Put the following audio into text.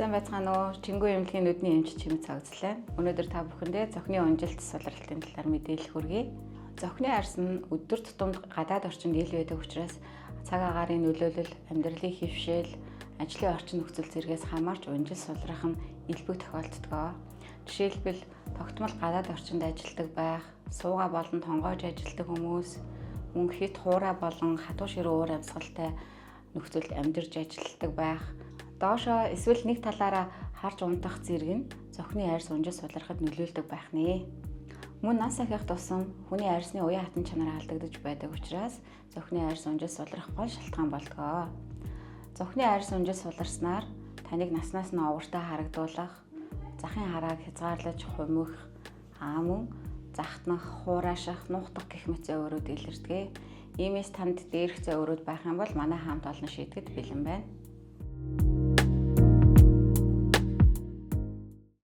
Сайн байцгаана уу? Чингүү эмнэлгийн нүдний эмч Чимэт цогцлоо. Өнөөдөр та бүхэндээ зохины онжилт сулралтын талаар мэдээлэл хүргэе. Зохины арьс нь өдөр тутамд гадаад орчинд ил байдаг учраас цаг агаарын нөлөөлөл, амьдралын хэвшээл, ажлын орчин нөхцөл зэргээс хамаарч унжил сулрах нь илбэг тохиолддог. Жишээлбэл тогтмол гадаад орчинд ажилладаг байх, сууга болон тонгоож ажилладаг хүмүүс, мөн хит хуурай болон хатуу ширүү уур амьсгалтай нөхцөлд амьдарч ажилладаг байх. Доошоо эсвэл нэг талаараа харж унтах зэрэг нь зохины арьс унжил сулрахад нөлөөлдөг байх нэ. Мөн нас ахих тусам хүний арьсны уян хатан чанар алдагдаж байдаг учраас зохины арьс унжил сулрах гол шалтгаан болдог. Зохины арьс унжил суларснаар таныг наснаас нь овогтой харагдуулах, захын харааг хязгаарлаж хумих, мөн захтнах, хураашах, нухдах гэх мэт зөөврүүд илэрдэг. Иймээс танд дээрх зөөврүүд байх юм бол манай хамт олон шийдэхэд бэлэн байна.